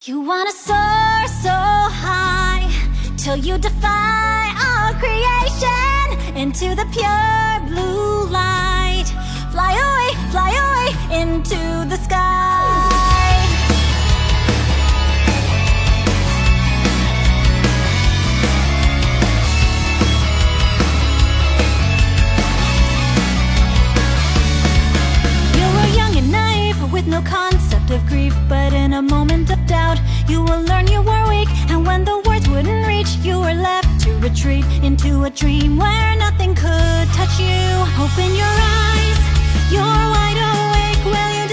You wanna soar so high till you defy all creation into the pure blue light. Fly away into the sky. You were young and naive with no concept of grief, but in a moment of doubt you will learn you were weak. And when the words wouldn't reach, you were left to retreat into a dream where nothing could touch you. Open your eyes, you're wide awake. Will you